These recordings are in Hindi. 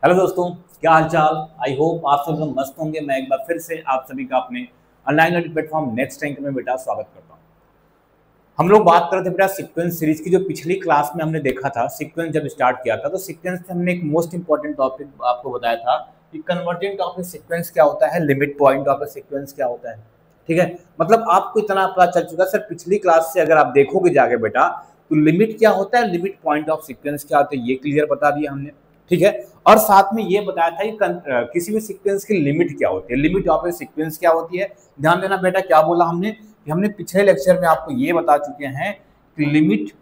हेलो दोस्तों, क्या हाल चाल। आई होप आप सब लोग मस्त होंगे। मैं एक बार फिर से आप सभी का अपने online learning platform next rank में बेटा स्वागत करता हूं। हम लोग बात कर रहे थे बेटा सीक्वेंस सीरीज की। जो पिछली क्लास में हमने देखा था, सीक्वेंस जब स्टार्ट किया था तो सीक्वेंस से हमने एक मोस्ट इंपॉर्टेंट टॉपिक आपको बताया था कि कन्वर्जेंट ऑफ ए सीक्वेंस क्या होता है, limit point of A sequence क्या होता है। ठीक है, मतलब आपको इतना पता चल चुका सर पिछली क्लास से। अगर आप देखोगे जाके बेटा तो लिमिट क्या होता है, लिमिट पॉइंट ऑफ सीक्वेंस क्या होता है, ये क्लियर बता दिया हमने। ठीक है, और साथ में ये बताया था कि किसी भी सीक्वेंस की लिमिट क्या होती है, लिमिट ऑफ ए सीक्वेंस क्या होती है। ध्यान देना बेटा, क्या बोला हमने कि हमने पिछले लेक्चर में आपको ये बता चुके हैं कि लिमिट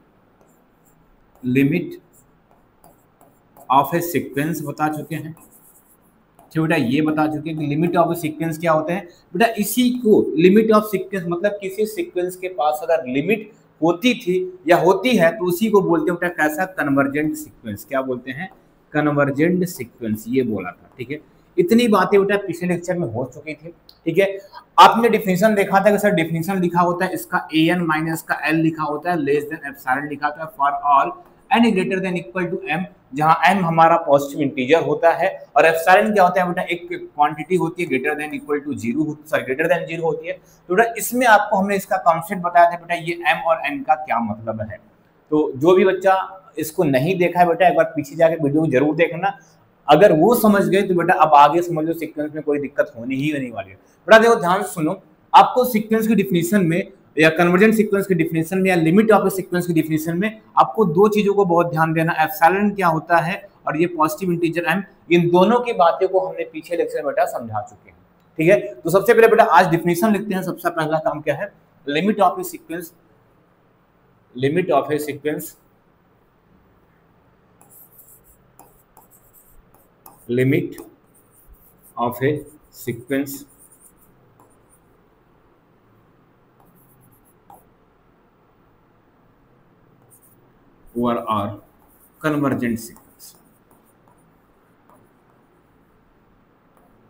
ऑफ ए सीक्वेंस बता चुके हैं। ठीक बेटा, ये बता चुके हैं कि लिमिट ऑफ ए सीक्वेंस क्या होते हैं। बेटा इसी को लिमिट ऑफ सीक्वेंस मतलब किसी सीक्वेंस के पास अगर लिमिट होती थी या होती है तो उसी को बोलते हैं बेटा कैसा, कन्वर्जेंट सीक्वेंस। क्या बोलते हैं, कन्वर्जेंट सीक्वेंस, ये बोला था। ठीक है, इतनी बातें बेटा पिछले लेक्चर में हो चुकी थी। ठीक है, आपने डिफिनेशन देखा था कि सर डिफिनेशन लिखा होता है इसका an माइनस का l लिखा होता है, लेस देन एप्सिलॉन लिखा होता है for all n greater than equal to m, जहां m हमारा पॉजिटिव इंटीजर होता है और एप्सिलॉन क्या होता है बेटा, एक क्वांटिटी होती है greater than equal to zero, sorry greater than zero होती है। तो बेटा इसमें आपको हमने इसका कॉन्सेप्ट बताया था बेटा ये m और n का क्या मतलब है। तो जो भी बच्चा इसको नहीं देखा है बेटा एक बार पीछे जाके वीडियो जरूर देखना। अगर वो समझ गए तो बेटा अब आगे समझ लो सीक्वेंस में कोई दिक्कत होनी ही नहीं वाली है। बेटा देखो ध्यान से सुनो, आपको सीक्वेंस की डिफिनेशन में या कन्वर्जेंट सीक्वेंस की डिफिनेशन में या लिमिट ऑफ ए सीक्वेंस की डिफिनेशन में आपको दो चीजों को बहुत ध्यान देना, एप्सिलॉन क्या होता है और ये पॉजिटिव इंटीजर m, इन दोनों की बातें को हमने पीछे लेक्चर में बेटा समझा चुके हैं। ठीक है, तो सबसे पहले बेटा आज डिफिनेशन लिखते हैं। सबसे पहला काम क्या है, limit of A sequence, limit of A sequence, limit of A sequence or convergent sequence,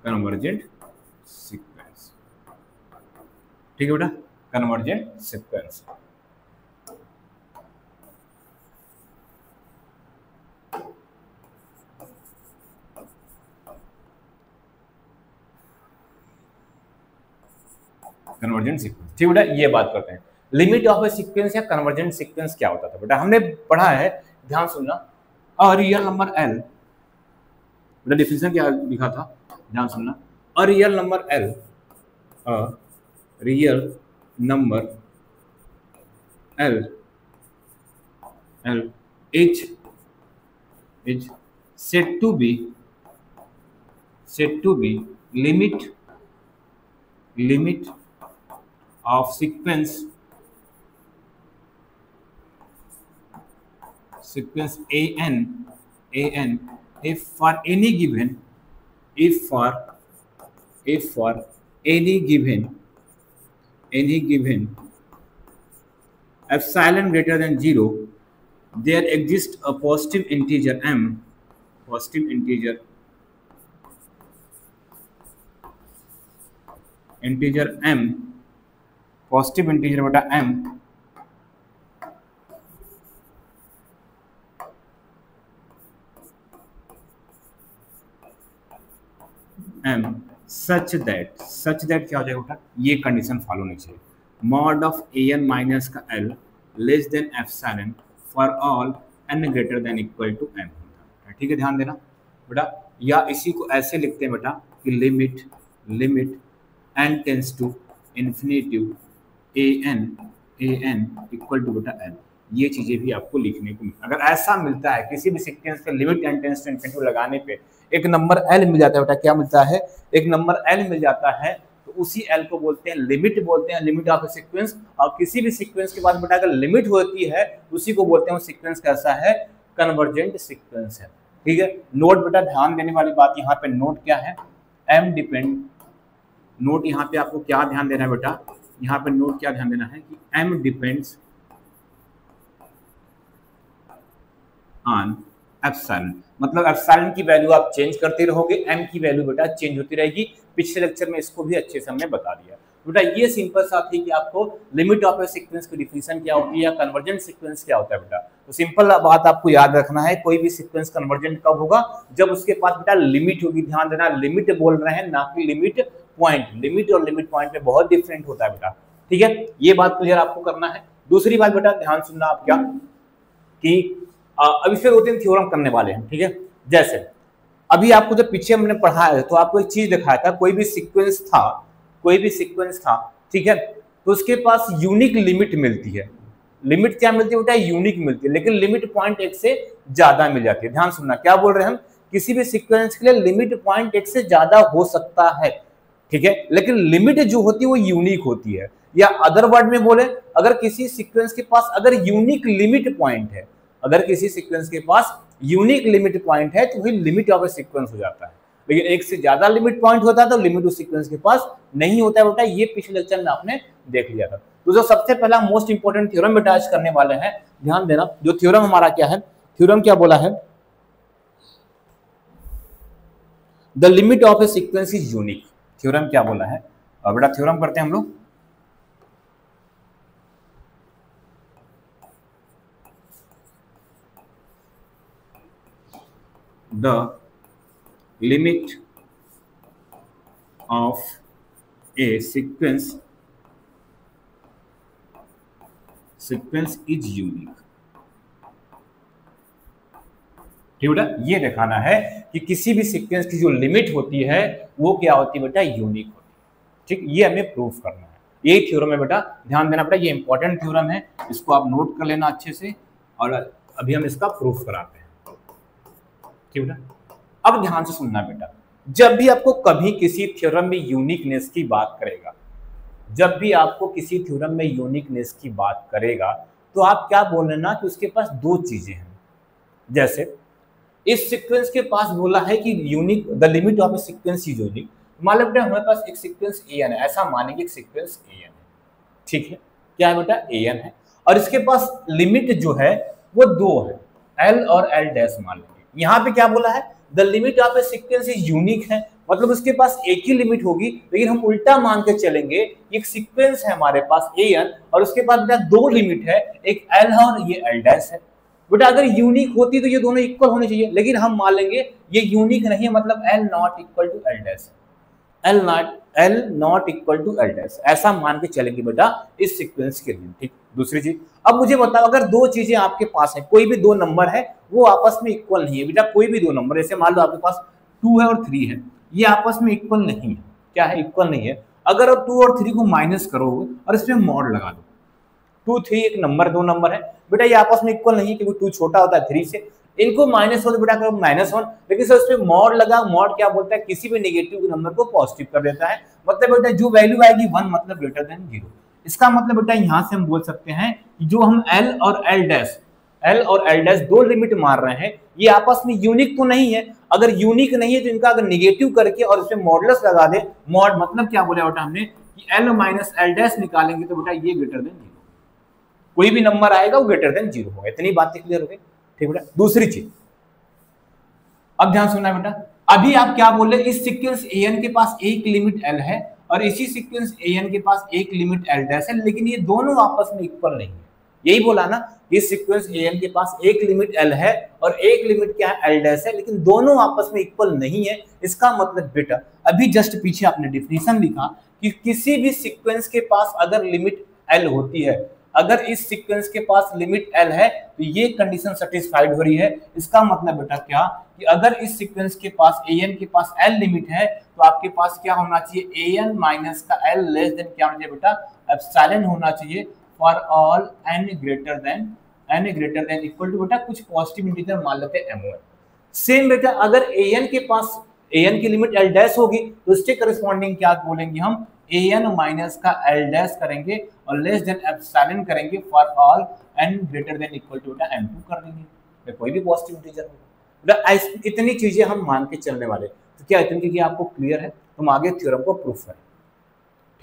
convergent sequence। ठीक है बेटा, convergent sequence। Convergent sequence. ठीक बेटा, ये बात करते हैं लिमिट ऑफ ए सीक्वेंस या कन्वर्जेंट सीक्वेंस क्या होता था। बेटा हमने पढ़ा है, ध्यान सुनना, अ रियल नंबर l, बेटा डिफिनेशन क्या लिखा था, ध्यान सुनना, a real number l, a real number l is said to be limit of sequence an if for any given epsilon greater than 0 there exists a positive integer m, positive integer m, positive integer बेटा m, सच दैट क्या हो जाएगा बेटा, ये कंडीशन फॉलो होनी चाहिए, मॉड ऑफ an माइनस का l less than epsilon for all n greater than equal to m। ठीक है, ध्यान देना बेटा, या इसी को ऐसे लिखते हैं बेटा कि limit n tends to infinity an equal to बेटा l। ये चीजें भी आपको लिखने को अगर ऐसा मिलता है किसी भी सीक्वेंस पे limit n tends to infinity लगाने पे एक नंबर l मिल जाता है बेटा, क्या मिलता है, एक नंबर l मिल जाता है, तो उसी l को बोलते हैं लिमिट, बोलते हैं लिमिट ऑफ ए सीक्वेंस। और किसी भी सीक्वेंस के पास बेटा अगर लिमिट होती है उसी को बोलते हैं वो सीक्वेंस कैसा है, कन्वर्जेंट सीक्वेंस है। ठीक है, नोट बेटा ध्यान देने वाली बात यहाँ पे नोट क्या है, m डिपेंड, नोट यहाँ पे आपको क्या ध्यान देना है बेटा, यहाँ पे नोट क्या ध्यान देना है कि m डिपेंड्स ऑन एप्सिलॉन, मतलब एप्सिलॉन की वैल्यू आप चेंज करते रहोगे, m की वैल्यू बेटा चेंज होती रहेगी। पिछले लेक्चर में इसको भी अच्छे से हमने बता दिया बेटा। ये सिंपल सा थी कि आपको लिमिट ऑफ ए सीक्वेंस की डिफिनेशन क्या होती है या कन्वर्जेंट सीक्वेंस क्या होता है बेटा। तो सिंपल बात आपको याद रखना है, कोई भी सीक्वेंस कन्वर्जेंट कब होगा, जब उसके पास बेटा लिमिट होगी। ध्यान देना, लिमिट बोल रहे हैं ना कि लिमिट पॉइंट। लिमिट और लिमिट पॉइंट में बहुत डिफरेंट होता है बेटा, ठीक है, ये बात क्लियर आपको करना है। दूसरी बात बेटा ध्यान सुनना आप क्या कि अभी फिर 2-3 थ्योरम करने वाले हैं, ठीक है। जैसे अभी आपको जब पीछे हमने पढ़ा है तो आपको एक चीज दिखाया था, कोई भी सीक्वेंस था, ठीक है, तो उसके पास यूनिक लिमिट मिलती है। लिमिट क्या मिलती है बेटा, यूनिक मिलती है, लेकिन लिमिट पॉइंट 1 से ज्यादा मिल जाती है। ध्यान सुनना, क्या बोल रहे हैं हम, किसी भी सीक्वेंस के लिए लिमिट पॉइंट 1 से ज्यादा हो सकता है, ठीक है, लेकिन लिमिट जो होती है वो यूनिक होती है। या अदर वर्ड में बोले, अगर किसी सीक्वेंस के पास अगर यूनिक लिमिट पॉइंट है, अगर किसी सीक्वेंस के पास यूनिक लिमिट पॉइंट है तो वही लिमिट ऑफ ए सीक्वेंस हो जाता है। लेकिन 1 से ज्यादा लिमिट पॉइंट होता है तो लिमिट उस सीक्वेंस के पास नहीं होता है बेटा। ये पिछले लेक्चर में आपने देख लिया था। तो जो सबसे पहला मोस्ट इंपोर्टेंट थ्योरम बेटा आज करने वाले हैं, ध्यान देना, जो थ्योरम हमारा क्या है, थ्योरम क्या बोला है, the limit of A sequence is unique. Theorem क्या बोला है, और बेटा थ्योरम करते हैं हम लोग। The limit of a sequence is unique। ठीक बेटा, ये दिखाना है कि किसी भी सीक्वेंस की जो लिमिट होती है वो क्या होती है बेटा, यूनिक होती है। ठीक, ये हमें प्रूफ करना है, यही थ्योरम है बेटा। ध्यान देना बेटा, ये इंपॉर्टेंट थ्योरम है, इसको आप नोट कर लेना अच्छे से, और अभी हम इसका प्रूफ कराते हैं। ठीक बेटा, अब ध्यान से सुनना बेटा, जब भी आपको कभी किसी थ्योरम में यूनिकनेस की बात करेगा, जब भी आपको किसी थ्योरम में यूनिकनेस की बात करेगा तो आप क्या बोल रहे ना कि उसके पास 2 चीजें हैं। जैसे इस सीक्वेंस के पास बोला है कि unique, the limit of A sequence is unique. मान लो बेटा हमारे पास एक सीक्वेंस an है, ऐसा मानेंगे एक सीक्वेंस an है, ठीक है, क्या है बेटा, an है, और इसके पास लिमिट जो है वो 2 है, l और l डैश मान लेंगे। यहाँ पे क्या बोला है, the limit of A sequence is unique है, मतलब उसके पास एक ही लिमिट होगी, लेकिन हम उल्टा मान के चलेंगे, एक सीक्वेंस है हमारे पास an और उसके पास बेटा 2 लिमिट है, एक l है और ये l डैश है। बेटा अगर यूनिक होती तो ये दोनों इक्वल होने चाहिए, लेकिन हम मान लेंगे ये यूनिक नहीं है, मतलब l not equal to l dash है, l not equal to l dash, ऐसा मान के चलेंगे बेटा इस सीक्वेंस के लिए। ठीक, दूसरी चीज, अब मुझे बताओ, अगर 2 चीजें आपके पास है, कोई भी 2 नंबर है वो आपस में इक्वल नहीं है बेटा, कोई भी 2 नंबर, जैसे मान लो आपके पास 2 है और 3 है, ये आपस में इक्वल नहीं है, क्या है, इक्वल नहीं है। अगर आप 2 और 3 को माइनस करोगे और इसमें मॉड लगा दो, 2 3 एक नंबर, 2 नंबर है बेटा, ये आपस में इक्वल नहीं है क्योंकि 2 छोटा होता है 3 से, इनको माइनस हो बेटा करो -1, लेकिन सर उसमें मॉड लगा, मॉड क्या बोलता है, किसी भी नेगेटिव नंबर को पॉजिटिव कर देता है, मतलब बेटा जो वैल्यू आएगी 1 मतलब ग्रेटर देन 0। इसका मतलब बेटा यहां से हम बोल सकते हैं कि जो हम l और l डैश 2 लिमिट मार रहे हैं, ये आपस में यूनिक तो नहीं है। अगर यूनिक नहीं है तो इनका अगर निगेटिव करके और इसमें मॉडुलस लगा दे, मॉड मतलब क्या बोला बेटा हमने कि l माइनस l डैश निकालेंगे तो बेटा ये ग्रेटर देन 0, कोई भी नंबर आएगा वो ग्रेटर देन 0 होगा। इतनी बातें क्लियर हो गई, ठीक बेटा। दूसरी चीज, अब ध्यान सुनना बेटा, अभी आप क्या बोले, इस सीक्वेंस an के पास एक लिमिट l है और इसी सीक्वेंस an के पास एक लिमिट l डैश है, लेकिन ये दोनों आपस में इक्वल नहीं है। यही बोला ना, इस सीक्वेंस an के पास एक लिमिट l है और एक लिमिट क्या है, l डैश है, लेकिन दोनों आपस में इक्वल नहीं है। इसका मतलब बेटा अभी जस्ट पीछे आपने डेफिनेशन लिखा कि किसी भी सीक्वेंस के पास अगर लिमिट l होती है, अगर इस सीक्वेंस के पास लिमिट l है तो ये कंडीशन सेटिस्फाइड हो रही है। इसका मतलब बेटा क्या कि अगर इस सीक्वेंस के पास an के पास l लिमिट है तो आपके पास क्या होना चाहिए, an माइनस का l लेस देन क्या होना चाहिए बेटा, एप्सिलॉन होना चाहिए for all n greater than equal to बेटा कुछ पॉजिटिव इंटीजर मान लेते हैं m1। सेम बेटा अगर an के पास an की लिमिट l डैश होगी तो उसके करस्पॉन्डिंग क्या बोलेंगे हम, an माइनस का l डैश करेंगे और लेस देन एप्सिलॉन करेंगे for all n greater than equal to बेटा m2 कर देंगे, कोई भी पॉजिटिव इंटीजर होगा। इतनी चीजें हम मान के चलने वाले, तो क्या इतनी चीजें आपको क्लियर है, तुम आगे थ्योरम को प्रूफ करें।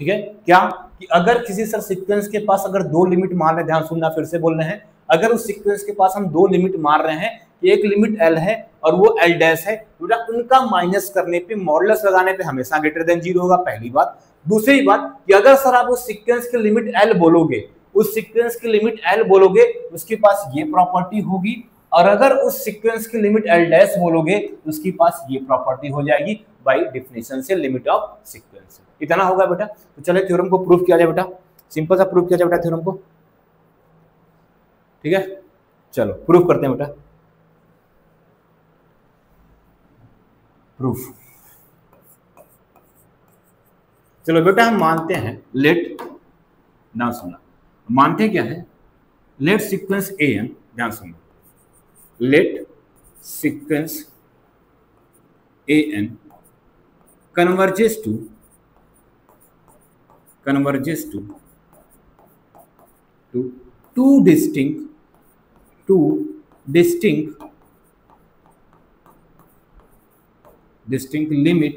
ठीक है, क्या कि अगर किसी सर सीक्वेंस के पास अगर 2 लिमिट मार रहे हैं, ध्यान सुनना फिर से बोल रहे हैं, अगर उस सीक्वेंस के पास हम 2 लिमिट मार रहे हैं, एक लिमिट l है और वो l डैश है, बेटा उनका माइनस करने पे, मॉडुलस लगाने पे हमेशा ग्रेटर देन 0 होगा, पहली बात। दूसरी बात कि अगर सर आप उस सीक्वेंस की लिमिट l बोलोगे उस सीक्वेंस की लिमिट एल बोलोगे उसके पास ये प्रॉपर्टी होगी, और अगर उस सीक्वेंस की लिमिट एल डैश बोलोगे उसके पास ये प्रॉपर्टी हो जाएगी बाय डेफिनेशन से लिमिट ऑफ सीक्वेंस। इतना होगा बेटा। तो चलो थ्योरम को प्रूफ किया जाए बेटा, सिंपल सा प्रूफ किया जाए बेटा थ्योरम को, ठीक है। चलो प्रूफ करते हैं बेटा, प्रूफ। चलो बेटा हम मानते हैं लेट, ना सुनना, मानते क्या है, लेट सीक्वेंस ए एन, ध्यान सुनो, let sequence a n converges to two distinct limit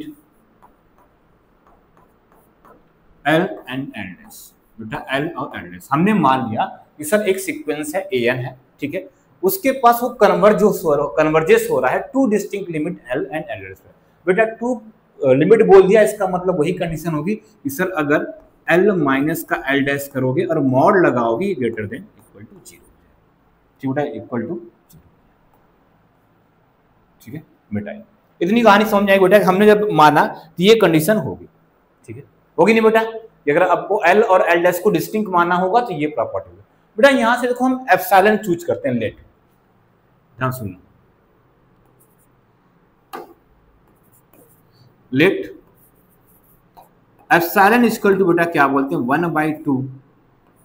L and L dash. बेटा L और L डैश हमने मान लिया कि सर एक सीक्वेंस है AN है, ठीक है, उसके पास वो कन्वर्जेस हो रहा है two distinct limit L and L dash. बेटा टू लिमिट बोल दिया, इसका मतलब वही कंडीशन होगी कि सर अगर L माइनस का L डैश करोगे और मॉड लगाओगे ग्रेटर देन इक्वल टू 0, ठीक बेटा, इक्वल टू 0, ठीक है बेटा। इतनी कहानी समझ आएगी बेटा, हमने जब माना तो ये कंडीशन होगी, ठीक है, होगी नहीं बेटा। अगर आपको L और L डैश को डिस्टिंक्ट मानना होगा तो ये प्रॉपर्टी होगी बेटा। यहां से देखो हम एप्सिलॉन चूज करते हैं, लेट, ध्यान सुनो, लेट एप्सिलॉन इक्वल टू बेटा क्या बोलते हैं 1/2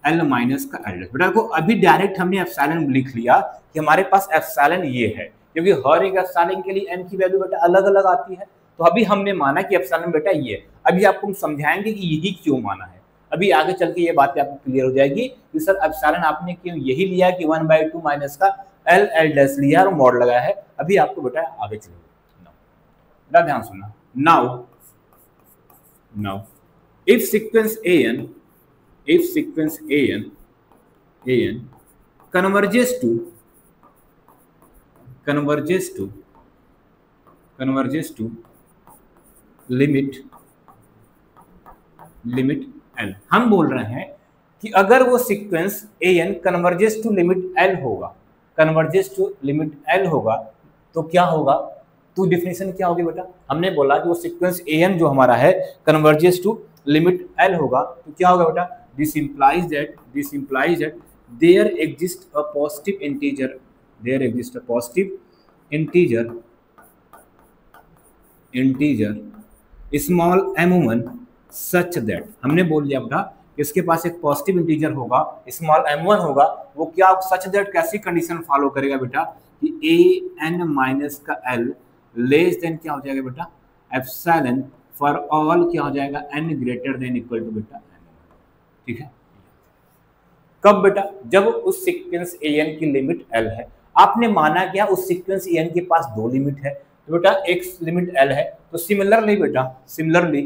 L माइनस का L डैश। बेटा को अभी डायरेक्ट हमने एप्सिलॉन लिख लिया कि हमारे पास एप्सिलॉन ये है, क्योंकि हर एक एप्सिलॉन के लिए n की वैल्यू बेटा अलग अलग आती है, तो अभी हमने माना कि एप्सिलॉन बेटा ये है। अभी आपको हम समझाएंगे कि यही क्यों माना है, अभी आगे चल के ये बातें आपको क्लियर हो जाएगी कि सर एप्सिलॉन आपने क्यों यही लिया कि 1/2 माइनस का L डैश लिया और मॉड लगाया है। अभी आपको बेटा आगे चलेंगे, बेटा ध्यान सुनना। now if sequence an converges to limit L, हम बोल रहे हैं कि अगर वो sequence an converges to limit L होगा, तो क्या होगा, तो डेफिनेशन क्या होगी बेटा, हमने बोला कि वो सीक्वेंस an जो हमारा है कन्वर्जेस टू लिमिट L होगा, तो क्या होगा बेटा, this implies that there exists a positive integer small m1 such that, हमने बोल दिया बेटा इसके पास एक पॉजिटिव इंटीजर होगा, स्मॉल m1 होगा, वो क्या सच दैट कैसी कंडीशन फॉलो करेगा बेटा कि an माइनस का L लेस देन क्या हो जाएगा बेटा एप्सिलॉन फॉर ऑल क्या हो जाएगा n greater than equal to बेटा n, ठीक है। कब बेटा, जब उस सीक्वेंस an की लिमिट L है। आपने माना क्या उस सीक्वेंस an के पास दो लिमिट है, तो बेटा एक लिमिट L है, तो सिमिलरली बेटा similarly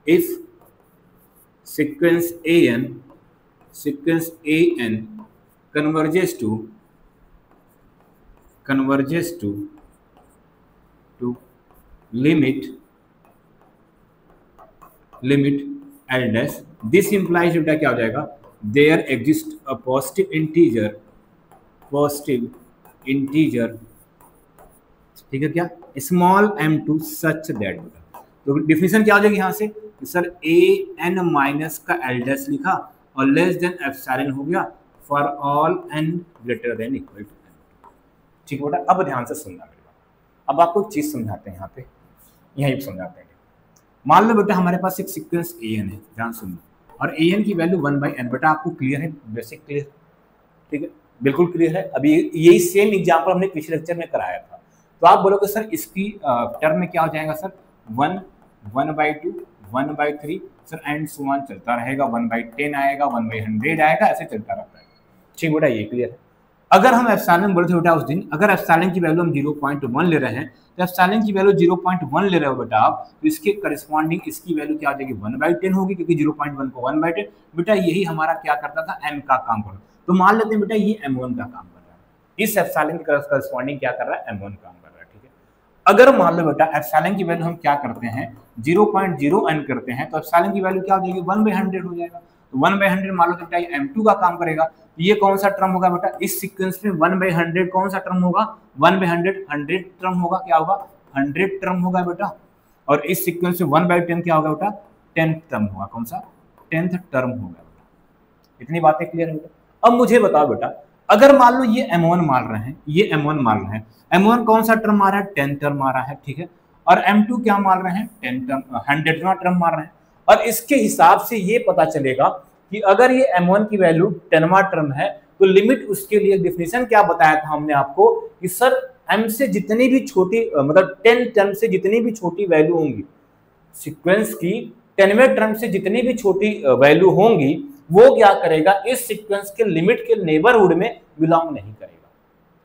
if sequence an converges to limit L dash, this implies बेटा क्या हो जाएगा, there exists a positive integer, ठीक है क्या, स्मॉल m2 सच दैट। तो डिफिनेशन क्या हो जाएगी यहाँ से, सर an माइनस का L डैश लिखा और लेस देन एप्सिलॉन हो गया for all n greater than equal to n, ठीक है बेटा। अब ध्यान से सुनना मेरी बात, अब आपको एक चीज समझाते हैं, यहाँ पे यहीं समझाते हैं। मान लो बेटा हमारे पास एक सीक्वेंस an है, ध्यान सुनो, और an की वैल्यू 1/n, बेटा आपको क्लियर है, बेसिक क्लियर, ठीक है, बिल्कुल क्लियर है। अभी यही सेम एग्जांपल हमने पिछले लेक्चर में कराया था। तो आप बोलोगे सर इसकी टर्म में क्या हो जाएगा sir 1/2 1/3 sir and so on चलता रहेगा, 1/10 आएगा, 1/100 आएगा, ऐसे चलता रहता है, ठीक बेटा, ये क्लियर है। अगर हम एप्सिलॉन बोलते बेटा उस दिन, अगर एप्सिलॉन की वैल्यू हम 0.1 ले रहे हैं, तो एप्सिलॉन की वैल्यू 0.1 ले रहे हो बेटा आप, तो इसके करस्पॉन्डिंग इसकी वैल्यू क्या आ जाएगी 1/10 होगी, क्योंकि 0.1 को 1/10, बेटा यही हमारा क्या करता था m का काम करता। तो मान लेते हैं बेटा ये m1 का काम कर रहा है, इस एप्सिलॉन के करस्पॉन्डिंग क्या कर रहा है m1 काम कर रहा है, ठीक है। अगर मान लो बेटा एप्सिलॉन की वैल्यू हम क्या करते हैं 0.0n करते हैं तो एप्सिलॉन की वैल्यू क्या हो जाएगी 1/100 हो जाएगा। तो 1/100 मान लो बेटा ये m2 का काम करेगा। ये कौन सा टर्म होगा बेटा इस सीक्वेंस में 1/100 कौन सा टर्म होगा 1/100 100 टर्म होगा। क्या होगा 100 टर्म होगा बेटा। और इस सीक्वेंस में 1/10 क्या होगा बेटा 10th टर्म होगा। कौन सा 10th टर्म होगा बेटा। इतनी बातें क्लियर है बेटा। अब मुझे बताओ बेटा अगर मान लो ये m1 मान रहे हैं ये m1 मान रहे हैं m1 कौन सा टर्म आ रहा है 10 टर्म आ रहा है ठीक है। और m2 क्या मान रहे हैं 10 टर्म 100वां टर्म मान रहे हैं। और इसके हिसाब से ये पता चलेगा कि अगर ये m1 की वैल्यू 10वां टर्म है तो लिमिट उसके लिए डेफिनेशन क्या बताया था हमने आपको कि सर m से जितनी भी छोटी मतलब 10 टर्म से जितनी भी छोटी वैल्यू होंगी सीक्वेंस की 10वें टर्म से जितनी भी छोटी वैल्यू होंगी वो क्या करेगा इस सीक्वेंस के लिमिट के नेबरहुड में बिलोंग नहीं करेगा।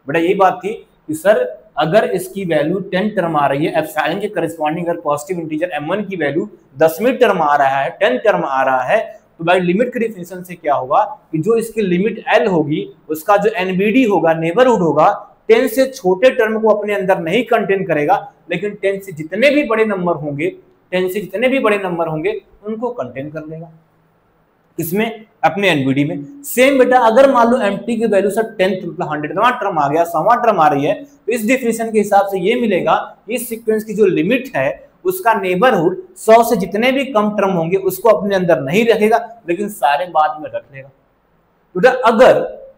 बेटा यही बात थी कि सर अगर इसकी वैल्यू 10 टर्म आ रही है एप्सिलॉन के करस्पॉन्डिंग अगर पॉजिटिव इंटीजर m1 की वैल्यू 10वीं टर्म आ रहा है 10 टर्म आ रहा है तो भाई लिमिट के डेफिनेशन से क्या होगा कि जो इसकी लिमिट l होगी उसका जो एनबीडी होगा नेबरहुड होगा 10 से छोटे टर्म को अपने अंदर नहीं कंटेन करेगा लेकिन 10 से जितने भी बड़े नंबर होंगे 10 से जितने भी बड़े नंबर होंगे उनको कंटेन कर लेगा इसमें अपने एनबीडी में। सेम बेटा अगर मान लो एमटी की वैल्यू सर 10th मतलब 100वां टर्म आ गया 100वां टर्म आ रही है तो इस डेफिनेशन के हिसाब से ये मिलेगा इस सीक्वेंस की जो लिमिट है उसका नेबरहुड 100 से जितने भी कम टर्म होंगे उसको अपने अंदर नहीं रखेगा लेकिन सारे बाद में रख लेगा। तो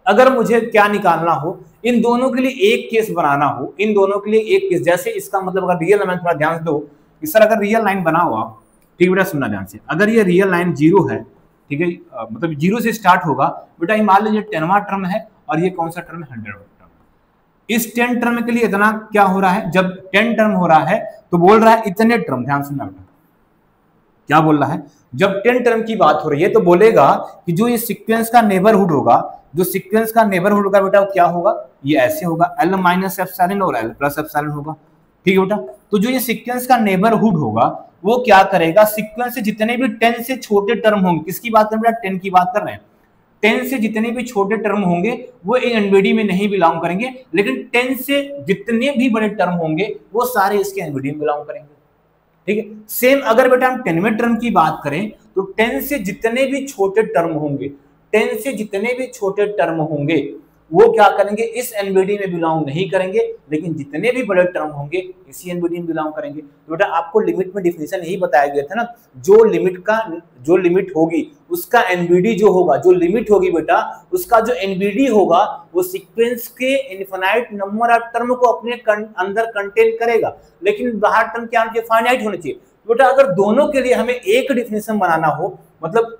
अगर मुझे क्या निकालना हो इन दोनों के लिए एक केस बनाना हो इन दोनों के लिए एक केस जैसे इसका मतलब अगर रियल लाइन थोड़ा ध्यान से दो कि सर अगर रियल लाइन बना हुआ ठीक बेटा सुनना ध्यान से अगर ये रियल लाइन 0 है ठीक है मतलब 0 से स्टार्ट होगा बेटा ये मान लीजिए 10वां टर्म है और ये कौन सा टर्म है 100वां टर्म। इस 10 टर्म के लिए इतना क्या हो रहा है जब 10 टर्म हो रहा है तो बोल रहा है इतने टर्म ध्यान सुनना बेटा क्या बोल रहा है जब 10 टर्म की बात हो रही है तो बोलेगा कि जो ये सीक्वेंस का नेबरहुड होगा जो सीक्वेंस का नेबरहुड होगा बेटा वो क्या होगा ये ऐसे होगा l माइनस एप्सिलॉन और l प्लस एप्सिलॉन होगा ठीक है बेटा। तो जो ये सीक्वेंस का नेबरहुड होगा वो क्या करेगा सीक्वेंस से जितने भी 10 से छोटे टर्म होंगे किसकी बात कर रहे हैं 10 की बात कर रहे हैं 10 से जितने भी छोटे टर्म होंगे वो एनबीडी में नहीं बिलोंग करेंगे लेकिन 10 से जितने भी बड़े टर्म होंगे वो सारे इसके एनबीडी में बिलोंग करेंगे ठीक है। सेम अगर बेटा हम 10वें टर्म की बात करें तो 10 से जितने भी छोटे टर्म होंगे 10 से जितने भी छोटे टर्म होंगे वो क्या करेंगे इस एनबीडी में बिलोंग नहीं करेंगे लेकिन जितने भी बड़े टर्म होंगे इसी एनबीडी में बिलोंग करेंगे। तो बेटा आपको लिमिट में डिफिनेशन यही बताया गया था ना जो लिमिट होगी उसका एनबीडी जो होगा जो लिमिट होगी बेटा उसका जो एनबीडी होगा वो सीक्वेंस के इनफिनाइट नंबर ऑफ टर्म को अपने अंदर कंटेन करेगा लेकिन बाहर टर्म क्या होना चाहिए फाइनाइट होना चाहिए। बेटा अगर दोनों के लिए हमें एक डिफिनेशन बनाना हो मतलब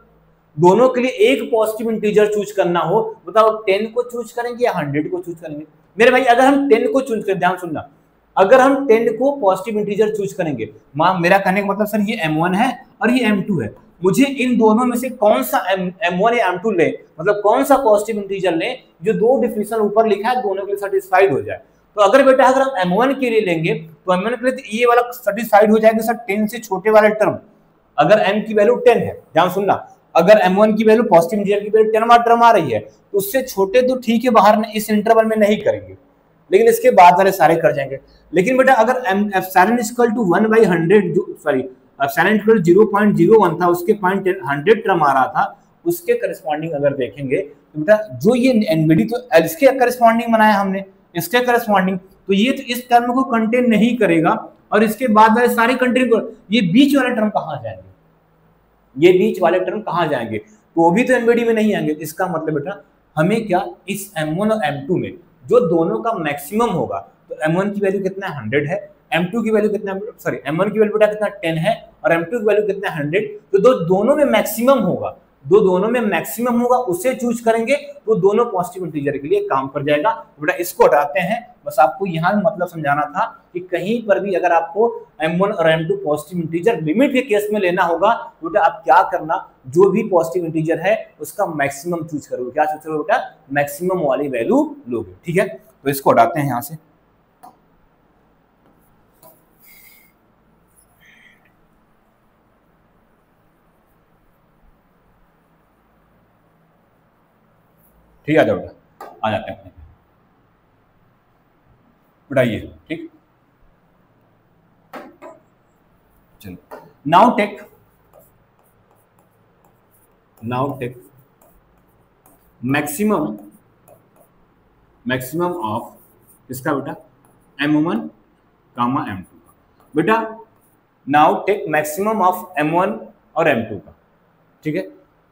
दोनों के लिए एक पॉजिटिव इंटीजर चूज करना हो बताओ 10 को चूज करेंगे या 100 को चूज करेंगे। मेरे भाई अगर हम 10 को चूज करें ध्यान सुनना अगर हम 10 को पॉजिटिव इंटीजर चूज करेंगे मेरा कहने का मतलब सर ये m1 है और ये m2 है मुझे इन दोनों में से कौन सा m1 या m2 ले मतलब कौन सा पॉजिटिव इंटीजर ले जो दो डिफिनेशन ऊपर लिखा है दोनों के लिए सेटिस्फाइड हो जाए। तो अगर बेटा अगर हम m1 के लिए लेंगे तो m1 के लिए तो ये वाला सेटिस्फाइड हो जाएगा सर 10 से छोटे वाले टर्म अगर m की वैल्यू 10 है ध्यान सुनना अगर m1 की वैल्यू पॉजिटिव इंटीजर की वैल्यू 10वां टर्म आ रही है तो उससे छोटे तो ठीक है बाहर इस इंटरवल में नहीं करेंगे लेकिन इसके बाद वाले सारे कर जाएंगे। लेकिन बेटा अगर एप्सिलॉन इक्वल टू 1/100 जो सॉरी एप्सिलॉन इक्वल 0.01 था उसके 100 टर्म आ रहा था उसके करस्पॉन्डिंग अगर देखेंगे तो बेटा जो ये एनबीडी तो इसके करस्पॉन्डिंग बनाया हमने इसके करस्पॉन्डिंग तो ये तो इस टर्म को कंटेन नहीं करेगा और इसके बाद वाले सारे कंटेन ये बीच वाले टर्म कहाँ जाएंगे ये बीच वाले टर्म कहाँ जाएंगे तो वो भी तो एनबीडी में नहीं आएंगे। इसका मतलब बेटा हमें क्या इस m1 और m2 में जो दोनों का मैक्सिमम होगा तो m1 की वैल्यू कितना 100 है m2 की वैल्यू कितना सॉरी m1 की वैल्यू बेटा कितना 10 है और m2 की वैल्यू कितना 100 तो दोनों में मैक्सिमम होगा दोनों में मैक्सिमम होगा उसे चूज करेंगे तो दोनों पॉजिटिव इंटीजर के लिए काम कर जाएगा। बेटा इसको हटाते हैं बस आपको यहाँ मतलब समझाना था कि कहीं पर भी अगर आपको m1 और m2 पॉजिटिव इंटीजर लिमिट के केस में लेना होगा बेटा आप क्या करना जो भी पॉजिटिव इंटीजर है उसका मैक्सिमम चूज करोगे क्या चूज करोगे बेटा मैक्सिमम वाली वैल्यू लोगे ठीक है। तो इसको हटाते हैं यहाँ से ठीक है बेटा आ जाते हैं बेटा ये ठीक चलो नाउ टेक मैक्सिमम ऑफ किसका बेटा, M1 कामा M2 का। बेटा now take maximum of M1 और M2 का, ठीक है।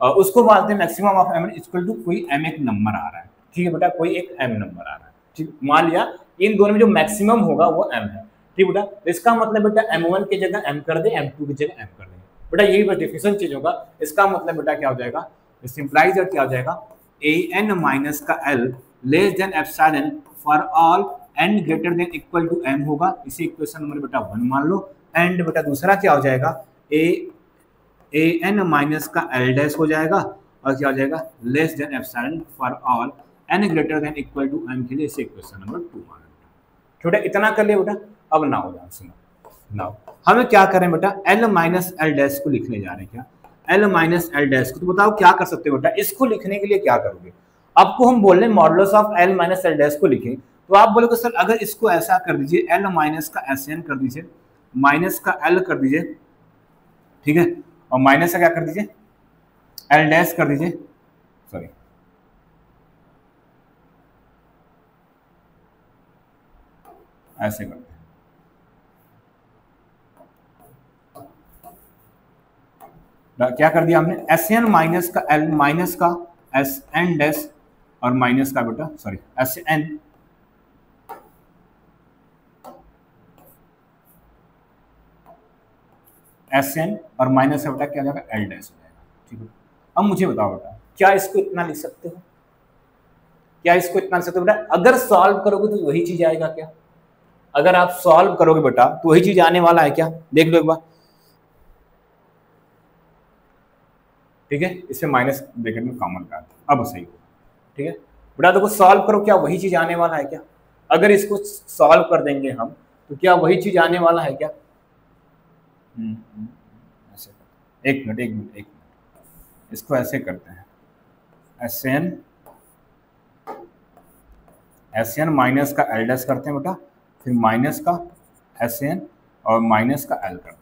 उसको बोलते हैं maximum of M equal to कोई M एक नंबर आ रहा है, ठीक है बेटा, कोई एक M नंबर आ रहा है, ठीक। मान लिया इन दोनों में जो मैक्सिमम होगा वो M है, ठीक बेटा। तो इसका मतलब बेटा M1 की जगह M कर दे, M2 की जगह M कर दे बेटा, यही बस डिफिनेशन चेंज होगा। इसका मतलब बेटा क्या हो जाएगा, इस इंप्लाइज दैट क्या हो जाएगा, an माइनस का l less than epsilon for all n greater than equal to m होगा। इसी इक्वेशन नंबर बेटा 1 मान लो। एंड बेटा दूसरा क्या हो जाएगा, an माइनस का l डैश हो जाएगा, और क्या हो जाएगा, less than epsilon for all n greater than equal to m के लिए इसे इक्वेशन नंबर 2 मान लो। छोटा इतना कर लिया बेटा। अब नाउ ध्यान सुनो, नाउ हमें क्या करें बेटा, l माइनस l डैश को लिखने जा रहे हैं। क्या L माइनस एल डैश को, तो बताओ क्या कर सकते हो बेटा, इसको लिखने के लिए क्या करोगे। आपको हम बोल रहे हैं modulus of L minus L dash को लिखें, तो आप बोलोगे सर अगर इसको ऐसा कर दीजिए, L माइनस का SN कर दीजिए, माइनस का L कर दीजिए, ठीक है, और माइनस का क्या कर दीजिए, L डैश कर दीजिए, सॉरी ऐसे करते हैं। क्या कर दिया हमने, SN माइनस का L माइनस का SN डैश और माइनस का बेटा सॉरी SN और माइनस का बेटा क्या जाएगा, L डैश हो जाएगा, ठीक है। अब मुझे बताओ बेटा, क्या इसको इतना लिख सकते हो, क्या इसको इतना लिख सकते हो बेटा। अगर सॉल्व करोगे तो वही चीज आएगा क्या, अगर आप सॉल्व करोगे बेटा तो वही चीज आने वाला है क्या, देख लो एक बार, ठीक है। इसमें माइनस ब्रैकेट में कॉमन का अब सही होगा, ठीक है बेटा। देखो सॉल्व करो, क्या वही चीज आने वाला है क्या, अगर इसको सॉल्व कर देंगे हम तो क्या वही चीज आने वाला है क्या। ऐसे एक मिनट इसको ऐसे करते हैं, SN माइनस का L डैश करते हैं बेटा, फिर माइनस का SN और माइनस का L करते हैं।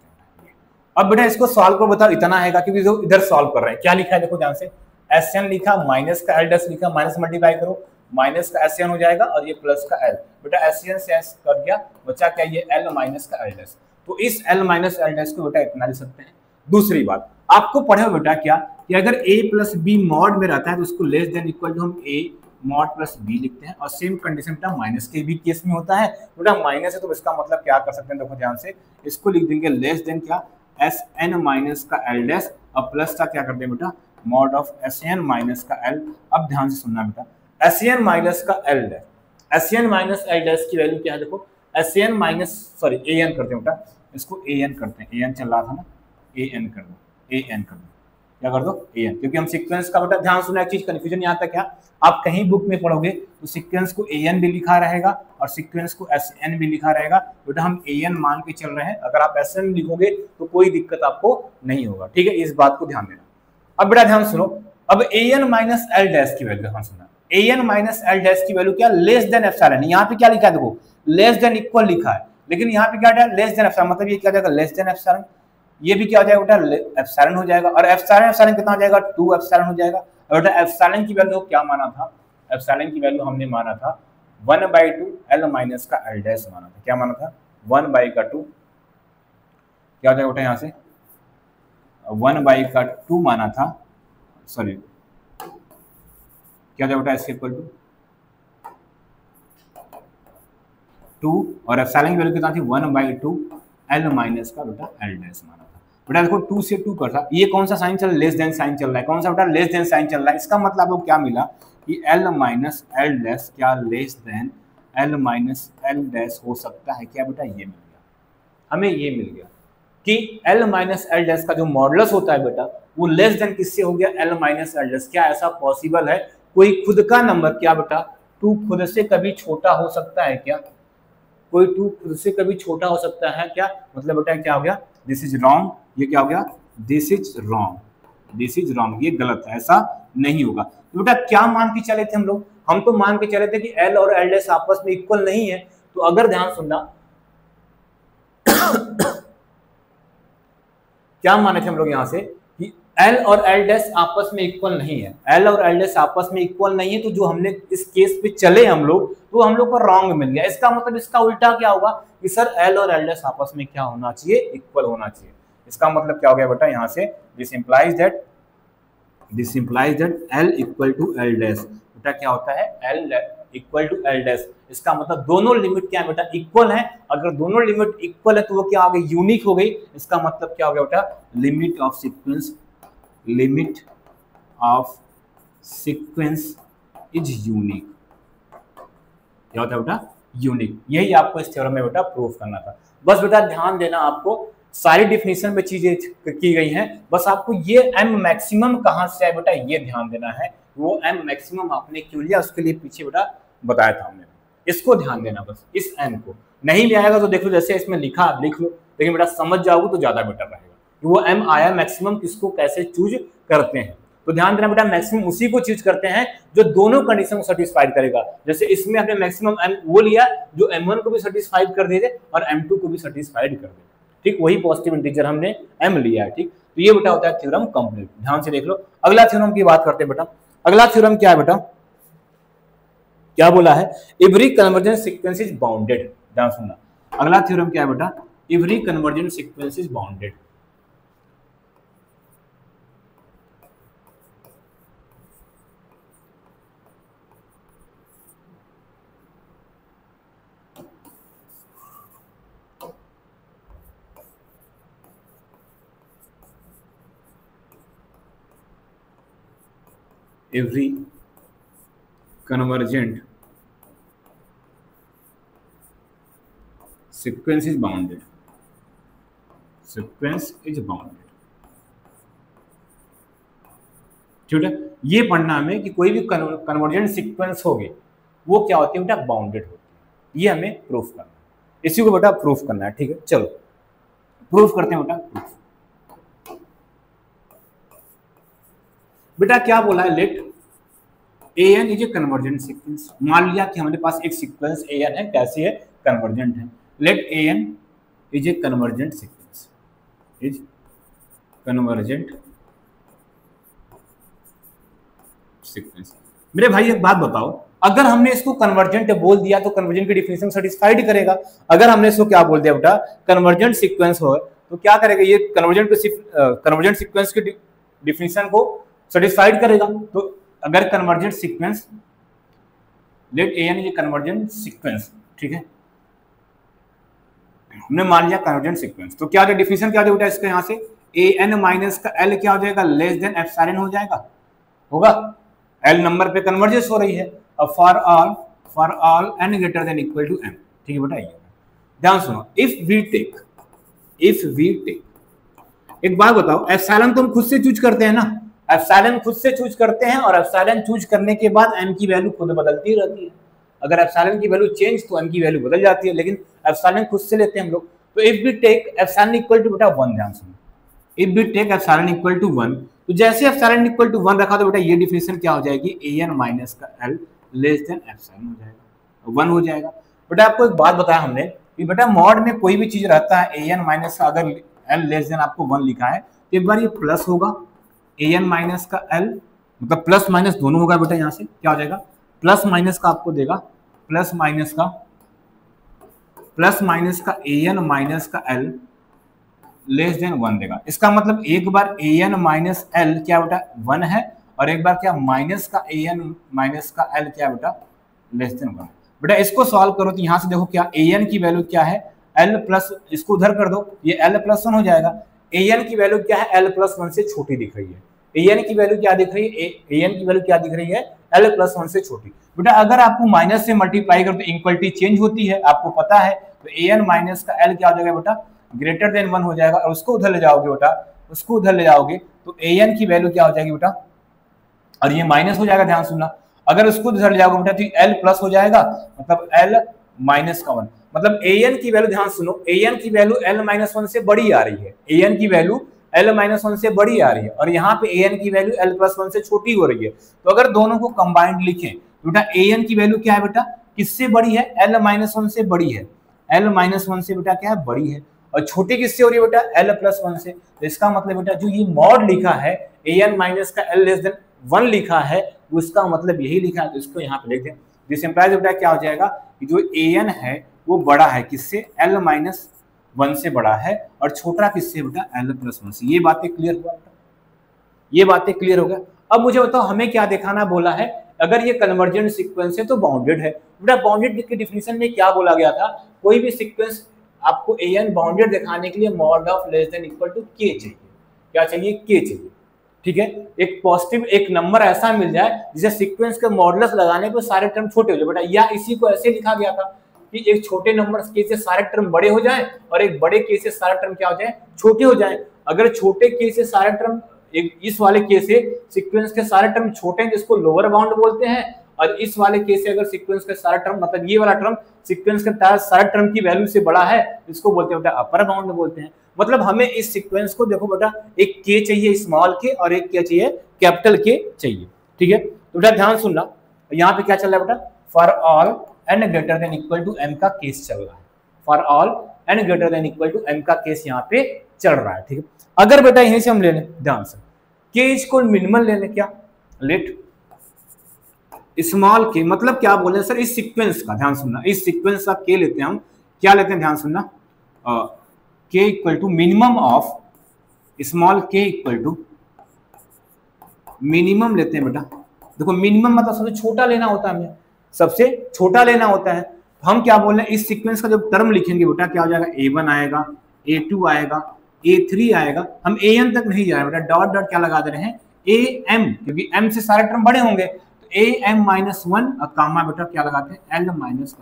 अब बेटा इसको सॉल्व करो, बताओ इतना आएगा, क्योंकि जो इधर सॉल्व कर रहे हैं क्या लिखा है, देखो ध्यान से, SN लिखा, माइनस का L डैश लिखा, माइनस मल्टीप्लाई करो, माइनस का SN हो जाएगा और ये प्लस का L, बेटा SN से S कर गया, बचा क्या, ये L माइनस का L डैश। तो इस L माइनस L डैश को बेटा इतना लिख सकते हैं। दूसरी बात आपको पढ़े हो बेटा क्या, कि अगर a प्लस बी मॉड में रहता है तो उसको लेस देन इक्वल टू हम a मॉड प्लस बी लिखते हैं, और सेम कंडीशन बेटा माइनस के भी केस में होता है। बेटा माइनस है तो इसका मतलब क्या कर सकते हैं, देखो ध्यान से, इसको लिख देंगे लेस देन क्या, SN माइनस का L डैश और प्लस का क्या कर दें बेटा, मॉड ऑफ SN माइनस का L। अब ध्यान से सुनना बेटा, SN माइनस का L dash, SN minus L dash की वैल्यू क्या है, देखो SN माइनस सॉरी AN करते हैं बेटा, इसको AN करते हैं, AN चल रहा था ना, AN कर दो, AN कर दो, क्या कर दो AN, क्योंकि हम सीक्वेंस का बेटा ध्यान सुना, एक चीज कंफ्यूजन यहाँ तक क्या, आप कहीं बुक में पढ़ोगे तो सीक्वेंस को AN भी लिखा रहेगा और सीक्वेंस को SN भी लिखा रहेगा। बेटा हम AN मान के चल रहे हैं, अगर आप SN लिखोगे तो कोई दिक्कत आपको नहीं होगा, ठीक है, इस बात को ध्यान देना। अब बेटा ध्यान सुनो, अब AN माइनस L डैश की वैल्यू ध्यान सुनना, AN माइनस L डैश की वैल्यू क्या, लेस देन एप्सिलॉन। यहाँ पे क्या लिखा है, देखो लेस देन इक्वल लिखा है, लेकिन यहाँ पे क्या है, लेस देन एप्सिलॉन, मतलब ये क्या जाएगा, लेस देन एप्सिलॉन, ये भी क्या हो जाएगा बेटा, एप्सिलॉन हो जाएगा, और एप्सिलॉन कितना हो जाएगा, 2 एप्सिलॉन हो जाएगा। और बेटा एप्सिलॉन की वैल्यू क्या माना था, एप्सिलॉन की वैल्यू हमने माना था 1/2 L माइनस का L डैश माना था, क्या माना था, 1/2 क्या हो जाएगा बेटा, यहाँ से 1/2 माना था, सॉरी क्या हो जाएगा बेटा, इसके इक्वल टू 2, और एप्सिलॉन की वैल्यू कितना थी, 1/2 L माइनस का बेटा L डैश माना था। बेटा देखो 2 से 2 कर था, ये कौन सा साइन चल रहा है, लेस देन साइन चल रहा है, कौन सा बेटा, लेस देन साइन चल रहा है। इसका मतलब आपको क्या मिला कि L माइनस L डैश क्या less than L minus L dash हो सकता है क्या, बेटा ये मिल गया, हमें ये मिल गया कि L माइनस L डैश का जो मॉडुलस होता है बेटा वो लेस देन किससे हो गया, L माइनस L डैश। क्या ऐसा पॉसिबल है, कोई खुद का नंबर क्या बेटा 2 खुद से कभी छोटा हो सकता है क्या, कोई 2 खुद से कभी छोटा हो सकता है क्या, मतलब बेटा क्या हो गया, दिस इज रॉन्ग, ये क्या हो गया, this is wrong, this is wrong, ये गलत है, ऐसा नहीं होगा। तो बेटा क्या मान के चले थे हम लोग, हम तो मान के चले थे कि L और L डैश आपस में इक्वल नहीं है। तो अगर ध्यान सुनना क्या माने थे हम लोग यहाँ से कि L और L डैश आपस में इक्वल नहीं है, L और L डैश आपस में इक्वल नहीं है, तो जो हमने इस केस पे चले हम लोग, तो हम लोग को रॉन्ग मिल गया। इसका मतलब इसका उल्टा क्या होगा कि सर L और L डैश आपस में क्या होना चाहिए, इक्वल होना चाहिए। इसका मतलब क्या हो गया बेटा यहाँ से, this implies that L equal to L dash, बेटा क्या होता है L equal to L dash. इसका मतलब दोनों लिमिट क्या है बेटा, इक्वल है। अगर दोनों लिमिट इक्वल है तो वो क्या हो गई, यूनिक हो गई। इसका मतलब क्या हो गया बेटा, limit of sequence is unique. क्या होता है बेटा, यूनिक। यही आपको इस थ्योरम में बेटा प्रूफ करना था। बस बेटा ध्यान देना, आपको सारी डिफिनीशन में चीजें की गई हैं, बस आपको ये m मैक्सिमम कहां से है बेटा ये ध्यान देना है। वो m मैक्सिमम आपने क्यों लिया उसके लिए पीछे बेटा बताया था हमने, इसको ध्यान देना। बस इस m को नहीं ले आएगा तो देख लो, जैसे इसमें लिखा लिख लो, लेकिन बेटा समझ जाओगे तो ज्यादा बेटर रहेगा कि वो m आया मैक्सिमम किसको कैसे चूज करते हैं। तो ध्यान देना बेटा, मैक्सिमम उसी को चूज करते हैं जो दोनों कंडीशन को सेटिस्फाइड करेगा। जैसे इसमें हमने मैक्सिमम m वो लिया जो m1 को भी सेटिस्फाइड कर दे और m2 को भी सेटिस्फाइड कर दे, ठीक। वही पॉजिटिव इंटीजर हमने m लिया है, ठीक। तो ये बेटा होता है थ्योरम कंप्लीट। ध्यान से देख लो, अगला थ्योरम की बात करते हैं बेटा। अगला थ्योरम क्या है बेटा, क्या बोला है, every convergent sequence is bounded. ध्यान सुनना, अगला थ्योरम क्या है बेटा, every convergent sequence is bounded. Every convergent sequence is bounded. Sequence is bounded. ठीक है, ये पढ़ना हमें कि कोई भी कन्वर्जेंट सीक्वेंस होगी वो क्या होती है बेटा, बाउंडेड होती है। ये हमें प्रूफ करना है, इसी को बेटा प्रूफ करना है, ठीक है। चलो प्रूफ करते हैं बेटा। प्रूफ बेटा क्या बोला है, let an is a convergent sequence. मान लिया कि हमारे पास एक सीक्वेंस an है, कैसी है, कन्वर्जेंट है। Let an is a convergent sequence, is convergent sequence. मेरे भाई एक बात बताओ, अगर हमने इसको कन्वर्जेंट बोल दिया तो कन्वर्जेंट की डिफिनेशन सेटिस्फाइड करेगा। अगर हमने इसको क्या बोल दिया बेटा, कन्वर्जेंट सीक्वेंस हो, तो क्या करेगा ये, कन्वर्जेंट सीक्वेंस की डिफिनेशन को सेटिस्फाइड करेगा। तो अगर convergent sequence, let an is a convergent sequence, ठीक है, हमने मान लिया कन्वर्जेंट सीक्वेंस, तो क्या डिफिनेशन क्या बेटा इसका, यहाँ से an माइनस का l क्या हो जाएगा, लेस देन एप्सिलॉन हो जाएगा, होगा। l नंबर पे कन्वर्जेंस हो रही है। अब for all n greater than equal to m, ठीक है बेटा। ये ध्यान सुनो, इफ वी टेक एक बात बताओ, एप्सिलॉन तो हम खुद से चूज करते हैं ना, एप्सिलॉन खुद से चूज करते हैं, और एप्सिलॉन चूज करने के बाद m की वैल्यू खुद बदलती रहती है। अगर एप्सिलॉन की वैल्यू चेंज तो m की वैल्यू बदल जाती है, लेकिन एप्सिलॉन खुद से लेते हैं हम लोग। तो if we take epsilon equal to बेटा 1, ध्यान सुनो, if we take epsilon equal to 1, तो जैसे एप्सिलॉन इक्वल टू 1 रखा तो बेटा ये डिफिनेशन क्या हो जाएगी, an माइनस का l लेस देन एप्सिलॉन हो जाएगा, 1 हो जाएगा। बेटा आपको एक बात बताया हमने कि बेटा मॉड में कोई भी चीज रहता है an माइनस का अगर l लेस देन आपको 1 लिखा है तो एक बार ये प्लस होगा, an माइनस का l मतलब प्लस माइनस दोनों होगा बेटा। यहाँ से क्या हो जाएगा, प्लस माइनस का आपको देगा, प्लस माइनस का an माइनस का l लेस देन 1 देगा। इसका मतलब एक बार an माइनस l क्या बेटा 1 है, और एक बार क्या माइनस का an माइनस का l क्या बेटा लेस देन 1। बेटा इसको सॉल्व करो तो यहाँ से देखो क्या an की वैल्यू क्या है, l प्लस, इसको उधर कर दो, ये l प्लस 1 हो जाएगा। an की वैल्यू क्या है, l प्लस 1 से छोटी दिख रही है। an की वैल्यू क्या दिख रही है, an की वैल्यू क्या दिख रही है, l प्लस 1 से छोटी। बेटा अगर आपको माइनस से मल्टीप्लाई करो तो इक्वलिटी चेंज होती है, आपको पता है। तो an माइनस का l क्या हो जाएगा बेटा, ग्रेटर देन 1 हो जाएगा, और उसको उधर ले जाओगे बेटा, उसको उधर ले जाओगे तो an की वैल्यू क्या हो जाएगी बेटा, और ये माइनस हो जाएगा। ध्यान सुनना, अगर उसको उधर ले जाओगे बेटा तो l प्लस हो जाएगा, मतलब l माइनस का 1, मतलब an की वैल्यू, ध्यान सुनो, an की वैल्यू l माइनस 1 से बड़ी आ रही है, an की वैल्यू l माइनस 1 से बड़ी आ रही है, और यहाँ पे an की वैल्यू l प्लस 1 से छोटी हो रही है। तो अगर दोनों को कंबाइंड लिखें तो बेटा an की वैल्यू क्या है बेटा, किससे बड़ी है, l माइनस 1 से बड़ी है, l माइनस 1 से बेटा क्या है, बड़ी है। और छोटी किससे हो रही है बेटा, l+1 से। तो इसका मतलब बेटा जो ये मॉड लिखा है an माइनस का l<1 लिखा है, उसका मतलब यही लिखा है, तो इसको यहाँ पे लिख दें। दिस इंप्लाइज बेटा क्या हो जाएगा कि जो an है वो बड़ा है किससे, l-1 से बड़ा है, और छोटा किससे बेटा, l+1 से। ये बातें क्लियर हुआ बेटा, ये बातें क्लियर हो गया। अब मुझे बताओ हमें क्या दिखाना बोला है, अगर ये कन्वर्जेंट सीक्वेंस है तो बाउंडेड है। बेटा बाउंडेड के डिफिनीशन में क्या बोला गया था, कोई भी सीक्वेंस आपको an बाउंडेड दिखाने के लिए mod of less than equal to k चाहिए। क्या चाहिए, k चाहिए, ठीक है। एक पॉजिटिव एक नंबर ऐसा मिल जाए जिसे सीक्वेंस के मॉडुलस लगाने पर सारे टर्म छोटे हो जाए बेटा, या इसी को ऐसे लिखा गया था कि एक छोटे नंबर k से सारे टर्म बड़े हो जाएं और एक बड़े k से सारे टर्म क्या हो जाए, छोटे हो जाएं। अगर छोटे k से सारे टर्म, एक इस वाले k से सीक्वेंस के सारे टर्म छोटे हैं जिसको लोअर बाउंड बोलते हैं, और इस वाले k से अगर सीक्वेंस के सारे टर्म, मतलब ये वाला टर्म सीक्वेंस के सारे टर्म की वैल्यू से बड़ा है, इसको बोलते हैं बेटा अपर बाउंड बोलते हैं। मतलब हमें इस सीक्वेंस को देखो बेटा, एक k चाहिए स्मॉल k और एक क्या चाहिए, कैपिटल K चाहिए, ठीक है। तो बेटा ध्यान सुनना, यहाँ पे क्या चल रहा है बेटा, for all n greater than equal to m का केस चल रहा है। For all n greater than equal to m का केस यहाँ पे चल रहा है, ठीक है। अगर बेटा यहीं से हम ले लें, ध्यान से k इसको मिनिमल ले लें, क्या लेट स्मॉल k, मतलब क्या बोले सर, इस सीक्वेंस का, ध्यान सुनना, इस सीक्वेंस का k लेते हैं हम, क्या लेते हैं, ध्यान सुनना, k equal to minimum of small k equal to minimum लेते हैं बेटा। देखो मिनिमम मतलब सबसे छोटा लेना होता है, हमें सबसे छोटा लेना होता है। तो हम क्या बोल रहे हैं, इस सीक्वेंस का जब टर्म लिखेंगे बेटा क्या हो जाएगा, a1 आएगा, a2 आएगा, a3 आएगा, हम an तक नहीं जा रहे बेटा, डॉट डॉट क्या लगा दे रहे हैं, am, क्योंकि m से सारे टर्म बड़े होंगे, तो am-1 और कामा बेटा क्या लगाते हैं, l-1,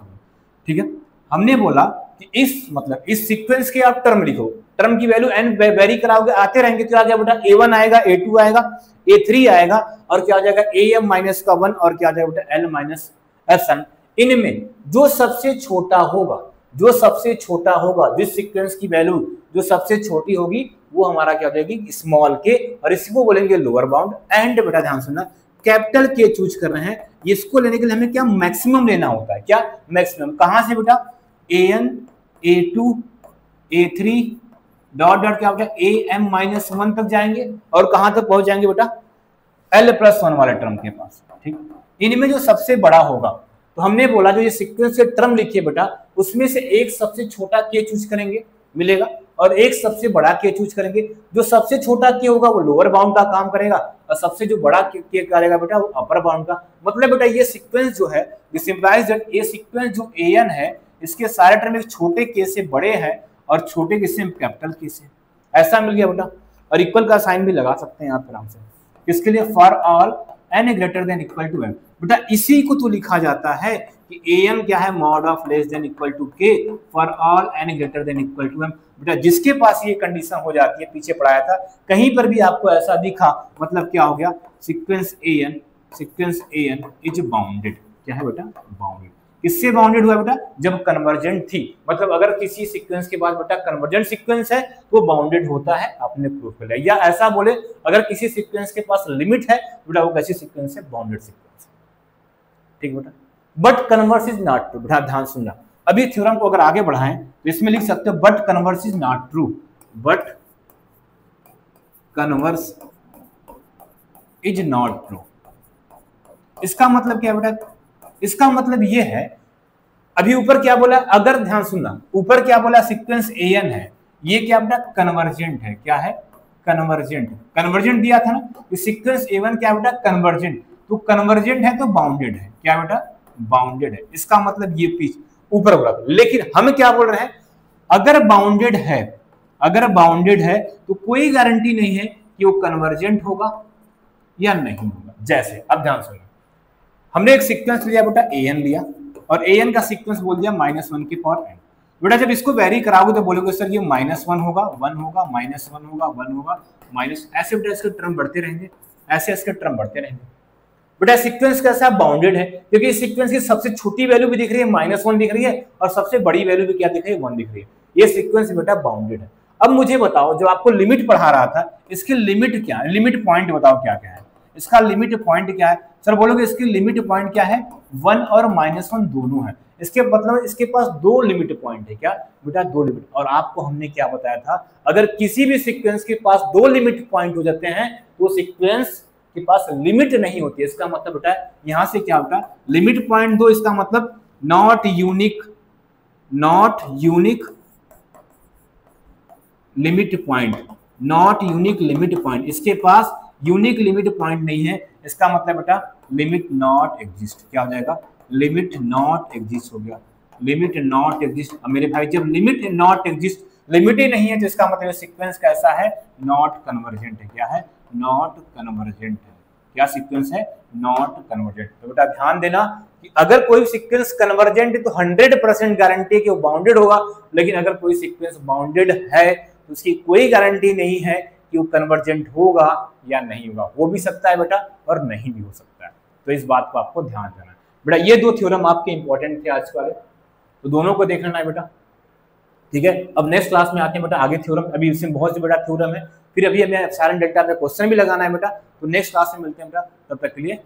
ठीक है। हमने बोला कि इस मतलब इस सीक्वेंस के आप टर्म लिखो, टर्म की वैल्यू n वेरी कराओगे, आते रहेंगे, तो आ गया बेटा a1 आएगा, a2 आएगा, a3 आएगा, और क्या आ जाएगा am-1 और क्या आ जाएगा बेटा l-n। इनमें जो सबसे छोटा होगा, जो सबसे छोटा होगा, जिस सीक्वेंस की वैल्यू जो सबसे छोटी होगी वो हमारा क्या हो जाएगी, स्मॉल k, और इसको बोलेंगे लोअर बाउंड। एंड बेटा ध्यान सुनना, कैपिटल K चूज कर रहे हैं, इसको लेने के लिए हमें क्या मैक्सिमम लेना होता है, क्या मैक्सिमम, कहां से बेटा, an a2 a3 dot dot क्या होगा, am-1 तक जाएंगे, और कहां तक पहुंच जाएंगे बेटा, l+1 वाले टर्म के पास, ठीक। इनमें जो सबसे बड़ा होगा, तो हमने बोला जो ये सीक्वेंस के टर्म लिखिए बेटा, उसमें से एक सबसे छोटा k चूज करेंगे, मिलेगा, और एक सबसे बड़ा k चूज करेंगे। जो सबसे छोटा k होगा वो लोअर बाउंड का काम करेगा, और सबसे जो बड़ा k करेगा बेटा वो अपर बाउंड का। मतलब बेटा ये सीक्वेंस जो है, दिस इंप्लाइज दैट ये सीक्वेंस जो an है, इसके सारे टर्म एक छोटे k से बड़े हैं और छोटे k से कैपिटल K से, ऐसा मिल गया बेटा। और इक्वल का साइन भी लगा सकते हैं आप आराम से, किसके लिए, for all n greater than equal to m। बेटा इसी को तो लिखा जाता है कि am क्या है, mod of less than equal to k for all n greater than equal to m। बेटा जिसके पास ये कंडीशन हो जाती है, पीछे पढ़ाया था, कहीं पर भी आपको ऐसा दिखा, मतलब क्या हो गया, सीक्वेंस an इज बाउंडेड। क्या है बेटा, बाउंडेड। किससे बाउंडेड हुआ बेटा, जब कन्वर्जेंट थी। मतलब अगर किसी सीक्वेंस के बाद बेटा कन्वर्जेंट सीक्वेंस है तो बाउंडेड होता है, आपने प्रूफ कर लिया। या ऐसा बोले अगर किसी सीक्वेंस के पास लिमिट है बेटा, वो कैसी सीक्वेंस है, बाउंडेड सीक्वेंस, ठीक बेटा। But converse is not true, बेटा ध्यान सुनना, अभी थ्योरम को अगर आगे बढ़ाएं तो इसमें लिख सकते हो but converse is not true, but converse is not true. इसका मतलब क्या है बेटा, इसका मतलब ये है, अभी ऊपर क्या बोला, अगर ध्यान सुनना, ऊपर क्या बोला, सीक्वेंस an है, ये क्या बेटा कन्वर्जेंट है, क्या है, कन्वर्जेंट, कन्वर्जेंट दिया था ना, तो सीक्वेंस a1 क्या बेटा कन्वर्जेंट, तो कन्वर्जेंट है तो बाउंडेड है, क्या बेटा बाउंडेड है। इसका मतलब ये पीछे ऊपर बोला, लेकिन हम क्या बोल रहे हैं, अगर बाउंडेड है, अगर बाउंडेड है तो कोई गारंटी नहीं है कि वो कन्वर्जेंट होगा या नहीं होगा। जैसे अब ध्यान सुनो, हमने एक सीक्वेंस लिया बेटा an लिया, और an का सीक्वेंस बोल दिया -1 की पावर n। बेटा जब इसको वेरी कराओगे तो बोलोगे सर ये -1 होगा, 1 होगा, -1 होगा, 1 होगा, माइनस, ऐसे बेटा इसके टर्म बढ़ते रहेंगे, ऐसे इसके टर्म बढ़ते रहेंगे। बेटा सीक्वेंस कैसा बाउंडेड है, क्योंकि इस सीक्वेंस की सबसे छोटी वैल्यू भी दिख रही है -1 दिख रही है, और सबसे बड़ी वैल्यू भी क्या दिख रही है, 1 दिख रही है। ये सीक्वेंस बेटा बाउंडेड है। अब मुझे बताओ, जो आपको लिमिट पढ़ा रहा था, इसकी लिमिट क्या है, लिमिट पॉइंट बताओ क्या क्या है। इसका लिमिट पॉइंट क्या है? सर बोलोगे इसकी लिमिट पॉइंट क्या है? 1 और -1 दोनों है। इसके मतलब इसके पास दो लिमिट पॉइंट है। क्या बेटा? दो लिमिट। और आपको हमने क्या बताया था, अगर किसी भी सीक्वेंस के पास दो लिमिट पॉइंट हो जाते हैं तो सीक्वेंस के पास लिमिट नहीं होती है। इसका मतलब बेटा यहां से क्या होता है, लिमिट पॉइंट दो, इसका मतलब not unique limit point, not unique limit point. इसके पास यूनिक लिमिट पॉइंट नहीं है, इसका मतलब बेटा लिमिट नॉट एग्जिस्ट। क्या हो जाएगा? लिमिट नॉट एग्जिस्ट हो गया, लिमिट नॉट एग्जिस्ट। मेरे भाई जब लिमिट नॉट एग्जिस्ट, लिमिट ही नहीं है तो इसका मतलब सीक्वेंस कैसा है? नॉट कन्वर्जेंट है। क्या है? नॉट कन्वर्जेंट है। क्या सीक्वेंस है? Not convergent. तो बेटा ध्यान देना कि अगर कोई सीक्वेंस कन्वर्जेंट है तो 100% गारंटी है कि वो बाउंडेड होगा, लेकिन अगर कोई सीक्वेंस बाउंडेड है तो उसकी कोई गारंटी नहीं है कि वो कन्वर्जेंट होगा या नहीं होगा। हो भी सकता है बेटा और नहीं भी हो सकता है। तो इस बात को आपको ध्यान देना है बेटा। ये दो थ्योरम आपके इंपॉर्टेंट थे आज वाले, तो दोनों को देखना है बेटा। ठीक है, अब नेक्स्ट क्लास में आते हैं बेटा आगे थ्योरम। अभी इसमें बहुत से बड़ा थ्योरम है, फिर अभी हमें एप्सिलॉन डेल्टा में क्वेश्चन भी लगाना है बेटा। तो नेक्स्ट क्लास में मिलते हैं बेटा, तब तक के लिए